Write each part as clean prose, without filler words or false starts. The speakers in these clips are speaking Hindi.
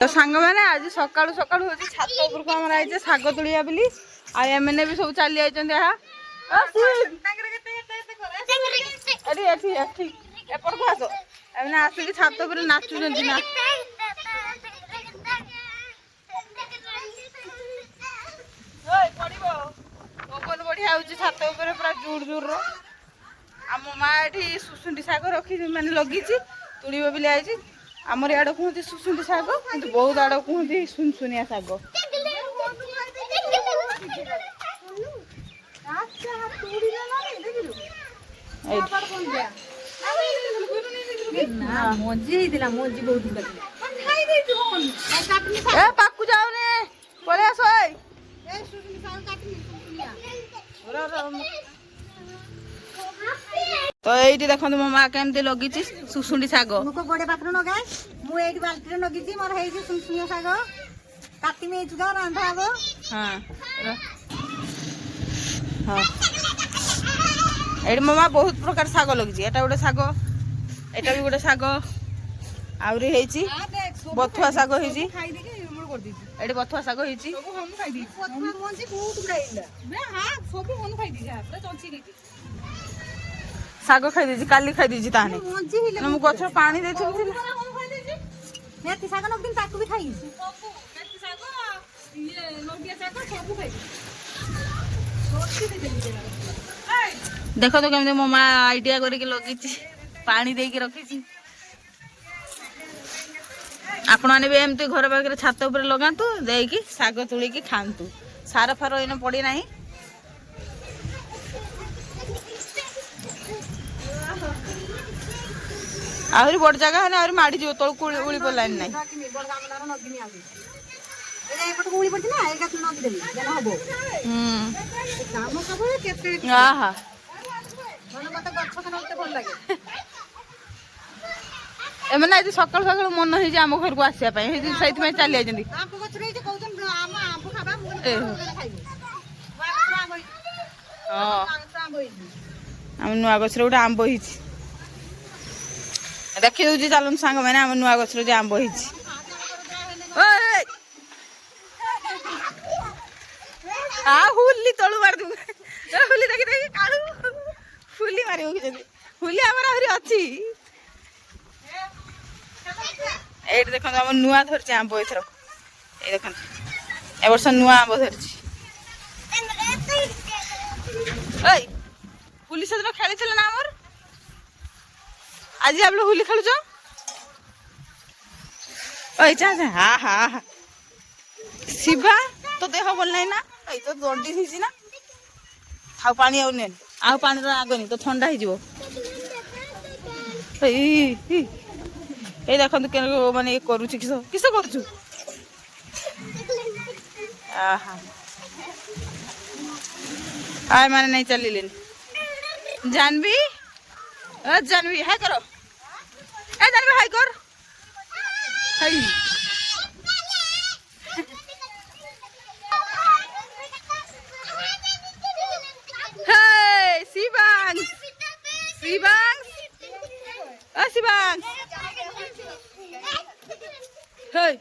तो सांग मैंने आज सका सका हूँ छात उपरको आम आइजे शाग तुलिया बोली आने भी सब चली एपट को आस एमने आसिक छात उपर नाचुं ना पवन बढ़िया हूँ छात उपर पूरा जोर जोर आम माँ ये सुसुंडी शाग रखी मैंने लगी तुड़ब बोली आई आमर आड़ कहते सुसुंडी शाग कि बहुत आड़ कहते सुनसुनिया शाग पाकू जाओने पलि आस तो ये देखो मो माँ केमती लगी सुसुंडी शाग बड़े पाखे नगा मुझे बाल्टी नगी मोर सुनसुनिया शाग काटमी रांधा हम हाँ हाँ ये मो माँ बहुत प्रकार शाग लगी एटा गोटे शाग एटा भी गोटे शाग आहरी बथुआ शाग होती बथुआ शाग होती शाग खाई काली खाई ताहने मु गछ पानी दे देख तो केमती मो माँ आइडिया करके लगी पानी देके रखी आपण मैंने भी एमती घर पाखे छात उपर लगातु देकी शाग तुलिकी खातु सार फार इन पड़ी ना आहरी बड़ जगह है आहरी माड़ी जो तल उड़ी पड़लानी ना एमने आज सकाल सकाल मन हो आम घर को आसापी चली जाती आम नुआ गछ गोटे आंब हो देखी दूसरी चलन सांग मैंने आम नुआ गछ आंब हो हुली तलु मार दूँ हुली देखी देखी कालू हुली मार हुली आमर आहरी अच्छी ये देखो आम नुआ धरचे आंब एथर ये देख ए वर्ष नुआ आंब धरची होली से दिन खेली ना आमर आज आप लोग होली खेलुच हाँ हाँ हाँ शिवा तो देह भल ना ना तो दर्दी ना आउ पानी आउ पानी आगनी तो ठंडा हो देखो माने करुच किस किस करुचु आय माने नहीं चलिले जानवी जानवी हाय करो ए जानवी हाय कर हाय हे शिवांग शिवांग ओ शिवांग हे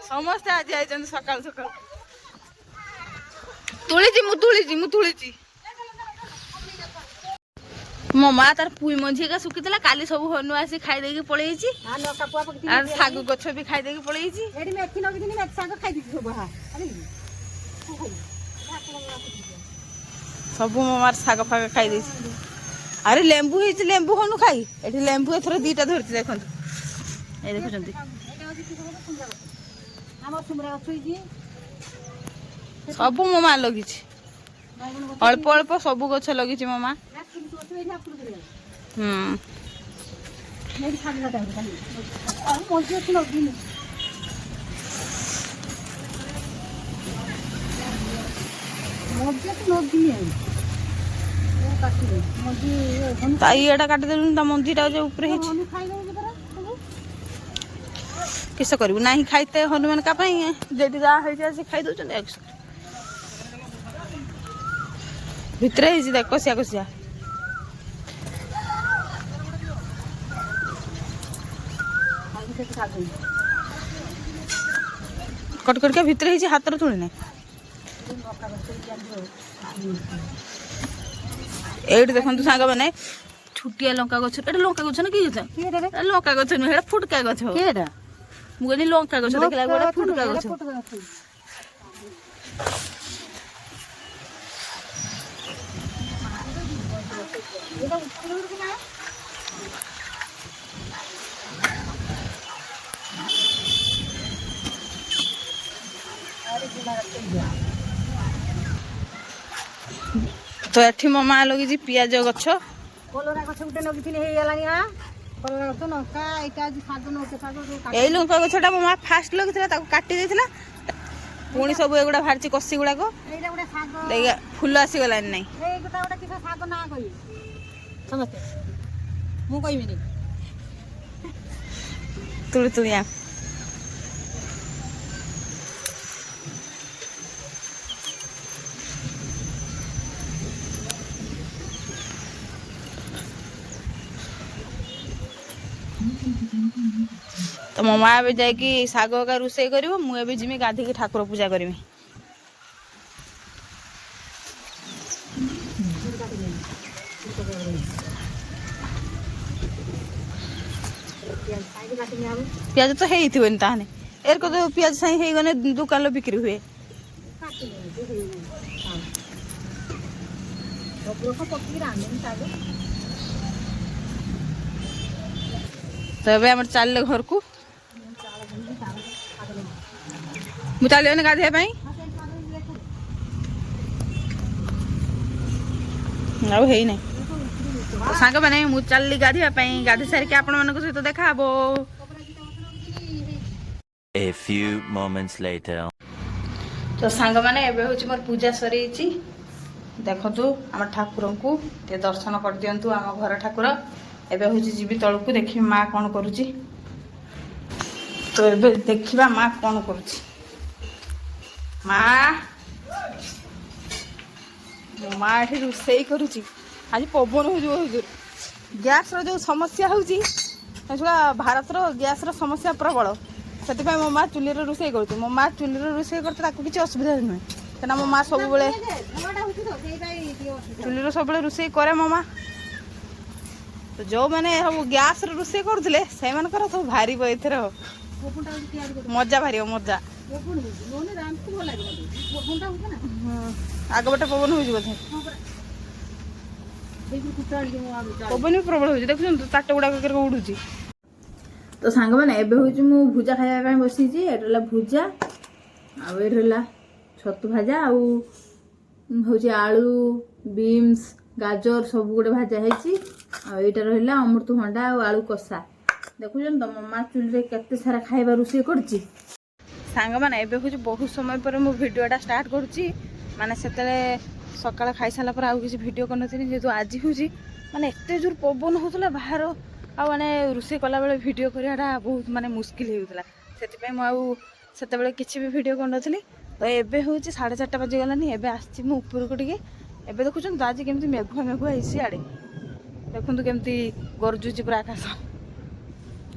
समस्त आज आई सकाल सकाल तुली मुतुली मो माँ तार पुई मंझी का सुखी काली सब हनु आसी खाई देकी पलई साग गछ भी खाई देकी पलई सब मो मार साग फाग खाई दे अरे लेंबू लेंबू हनु खाई एठी लेंबू एथर दीटा धरती देखो ए देखुचंती सब मो माँ लगी अल्प अल्प सब गछ लगी मो माँ ये काटिदेलु मंजीटा जो ऊपर किस करू ना खाईते हनुमान का जेटी जहाँ खाई दौरान भितर देख कसिया कसिया कटकटिका भितर ही हाथ तोड़ी ना ये देखो सांग मैंने छुटिया लंका गछ लंका गछ ना कि लंका गछ नुहे फुटका गछ मुझे लंका गछ देखला गोटे फुटका गछ तो एठी मो माँ लगी पियाज गछ कलरा गछ गुटे नगिथिनी हे गेलानी आ कलरा गछ नका एटा आज साग नके साग ए लंका गछटा मो माँ फास्ट लगिथिला ताको काटी देथिला पुणी सब एगुड़ा बाहर कषी गुड़ाक एटा गुटे साग देखा फुल आसी गलानी नहीं ए गोटा गोटा किस साग ना कहि समझते मु कहिबिनी तुड़ी तुड़िया तो मो माँ भी जाकि शाग का रोषे कर मुझे जिमी गाधी की ठाकुर पूजा करी पियाज तो है ताहने एर को तो पियाज साई है गने दुकान बिक्री हुए तो ये चल घर को मुझे चलिए गाधे आउ है नहीं तो सांग मैंने मुझे चलली गाधे गाधे सारिक आपण मान सहित देखा A few moments later. तो सांग मैंने एबे होची मोर पूजा सरी देखु आम ठाकुर को दर्शन कर दिंतु आम घर ठाकुर एबे होची जीवी तल को देखी माँ कौन करुची तो एबे देखिबा माँ कौन करुची माँ माँ एठी रोषेई करुची आज पवन हो गैस रो जो समस्या होची भारत रो गैस रो समस्या प्रबल से मो माँ चुली रोषे कर मो माँ चुली रोषे करते किसी असुविधा नुहे क्या मो माँ सब चुली सब रोषे करे मो माँ तो जो मैंने सब गैस रोषे करुले से सब भारी एथर मजा भारी मजा आग बटे पवन हो बोधे पवन भी प्रबल हो देखुन ताट गुड़ाक उड़ूची तो सांग मैंने एबे हूँ भुजा खाया बसी एटा भुजा आला छतु भाजा हूँ आलू बीन्स गाजर सब गुड़े भाजा होटा रहा अमृतभंडा और आलू कषा देखुन तो ममा चुली केते सारा खाଇବା रोषे करची सांग मैंने एबे हूँ बहुत समय पर मो भिडियोटा स्टार्ट करुच्ची माने सेतले सकाळ खाई सारा पर आउ किसी भिडियो करनथिनी जेतु आज हूँ माने एते जोर पवन होतला बाहर आ माने रोषे कला बेले भिडियो कराटा बहुत माने मुस्किल होउतला सेति मुझे किसी भी भिडियो करनथली तो एबे हूँ 4:30 बजीगलानी एबे आसी मु ऊपर को टिके एबे देखुन तो आज केमती मेघुआ मेघुआ है आड़े देखु केमती गरजुची पूरा आकाश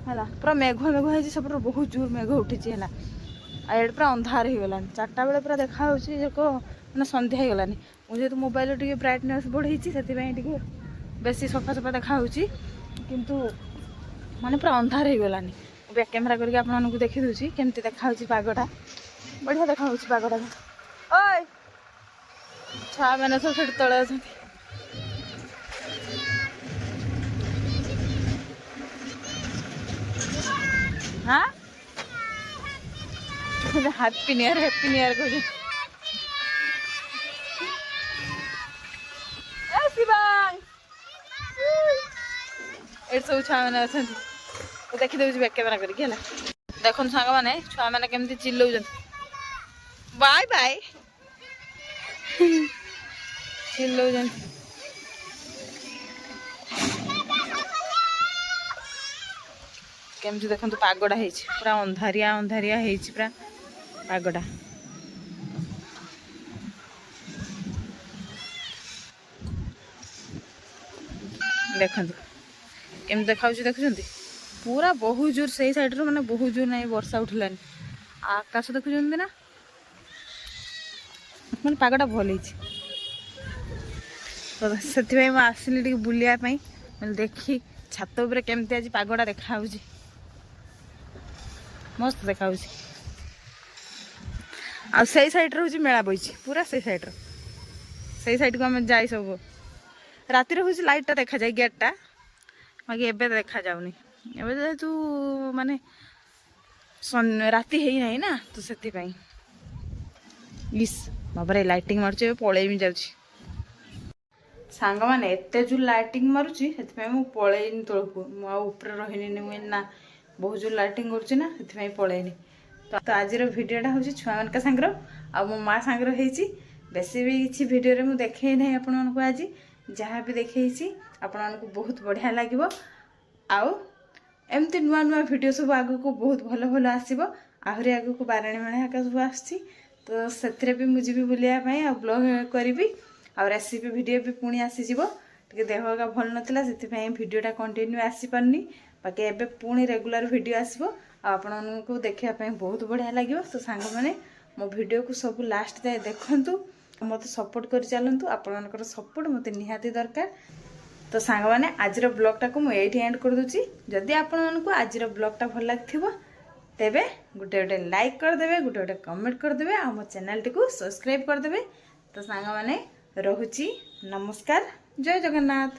है पूरा मेघुआ मेघुआ है सब बहुत जोर मेघ उठी है आड़े पूरा अंधार हो गलानी 4टा बेले पूरा देखा मैंने सन्ध्या हो गलानी मुझे तो मोबाइल टे ब्राइटनेस बढ़े से बेसी सफा सफा देखा किंतु माने पूरा अंधार हो गलानी बैक कैमेरा करके आप देखी दूसरी केमती देखा पागटा बढ़िया देखा पागटा ओए छुआ मैंने सब से तले अच्छा हाँ हैप्पी न्यू ईयर कह सब छुआ मैंने अच्छा देखी दूसरी बैक कैमेरा करके देख सांग मैंने छुआ मैंने केमती चिल्लाऊ बाय बाय चिल्लाऊ केमती देखो पागड़ा है पूरा अंधारिया अंधारिया है पूरा पागड़ा देखो केमती देखा देखुं पूरा बहुत जोर से साइड रो माने बहुत जोर नहीं वर्षा उठलानी आकाश देखुଛନ୍ତି ना ମାନେ ପାଗଟା ଭଲ ହେଇଛି ତ ସେଥିପାଇଁ ମୁଁ ଆସିଲି ଟିକେ ବୁଲିବା ପାଇଁ ମାନେ ଦେଖି ଛାତ ଉପରେ କେମିତି ଆଜି ପାଗଟା ଦେଖାଯାଉଛି ମସ୍ତ ଦେଖାଯାଉଛି ଆଉ ସେଇ ସାଇଡରେ ହେଉଛି ମେଳା ବଇଛି ପୁରା ସେଇ ସାଇଡକୁ ଆମେ ଯାଇ ସବୁ ରାତିରେ ହେଉଛି ଲାଇଟଟା ଦେଖାଯାଏ ଗେଟଟା ବାକି ଏବେ ଦେଖାଯାଉନି ଏବେ ଯେହେତୁ ମାନେ ରାତି ହେଇନାହିଁ ନା ତ ସେଥିପାଇଁ ଇସ୍ ବାବାରେ ଲାଇଟିଂ ମାରୁଛି ଏବେ ପଳେଇ ଯାଉଛି ସାଙ୍ଗମାନେ ଏତେ ଯୋଉ ଲାଇଟିଂ ମାରୁଛି ସେଥିପାଇଁ ମୁଁ ପଳେଇନି ତଳକୁ ମୁଁ ଆଉ ଉପରେ ରହିନି ମୁଁ ନା ବହୁତ ଯୋଉ ଲାଇଟିଂ କରୁଛି ନା ସେଥିପାଇଁ ପଳେଇନି ତ ଆଜିର ଭିଡ଼ିଓଟା ହେଉଛି ଛୁଆମାନଙ୍କ ସାଙ୍ଗର ଆଉ ମୋ ମା ସାଙ୍ଗର ହେଇଛି ବେଶୀ ବି କିଛି ଭିଡ଼ିଓରେ ମୁଁ ଦେଖେଇ ନାହିଁ ଆପଣମାନଙ୍କୁ ଆଜି ଯାହା ବି ଦେଖେଇଛି ଆପଣମାନଙ୍କୁ ବହୁତ ବଢ଼ିଆ ଲାଗିବ ଆଉ ଏମିତି ନୂଆ ନୂଆ ଭିଡ଼ିଓ ସବୁ ଆଗକୁ ବହୁତ ଭଲ ଭଲ ଆସିବ ଆହୁରି ଆଗକୁ ବାରାଣୀ ମେଳା ହେକା ସବୁ ଆସୁଛି ତ ସେଥିରେ ବି ମୁଁ ଯିବି ବୁଲିବା ପାଇଁ ଆଉ ବ୍ଲଗ୍ କରିବି ଆଉ ରେସିପି ଭିଡ଼ିଓ ବି ପୁଣି ଆସିଯିବ ଟିକେ ଦେହ ହେକା ଭଲ ନଥିଲା ସେଥିପାଇଁ ଭିଡ଼ିଓଟା କଣ୍ଟିନ୍ୟୁ ଆସିପାରୁନି ବାକି ଏବେ ପୁଣି ରେଗୁଲାର ଭିଡ଼ିଓ ଆସିବ ଆଉ ଆପଣମାନଙ୍କୁ ଦେଖିବା ପାଇଁ ବହୁତ ବଢ଼ିଆ ଲାଗିବ ତ ସାଙ୍ଗମାନେ ମୋ ଭିଡ଼ିଓକୁ ସବୁ ଲାଷ୍ଟ ଯାଏ ଦେଖନ୍ତୁ ମୋତେ ସପୋର୍ଟ କରି ଚାଲନ୍ତୁ ଆପଣମାନଙ୍କର ସପୋର୍ଟ ମୋତେ ନିହାତି ଦରକାର ତ ସାଙ୍ଗମାନେ ଆଜିର ବ୍ଲଗ୍ଟାକୁ ମୁଁ ଏଇଠି ଏଣ୍ଡ କରିଦେଉଛି ଯଦି ଆପଣମାନଙ୍କୁ ଆଜିର ବ୍ଲଗ୍ଟା ଭଲ ଲାଗିଥିବ ତେବେ ଗୋଟେ ଲାଇକ୍ କରିଦେବେ ଗୋଟେ କମେଣ୍ଟ କରିଦେବେ ଆଉ ମୋ ଚ୍ୟାନେଲଟିକୁ ସବସ୍କ୍ରାଇବ୍ କରିଦେବେ ତ ସାଙ୍ଗମାନେ ରହୁଛି ନମସ୍କାର ଜୟ ଜଗନ୍ନାଥ।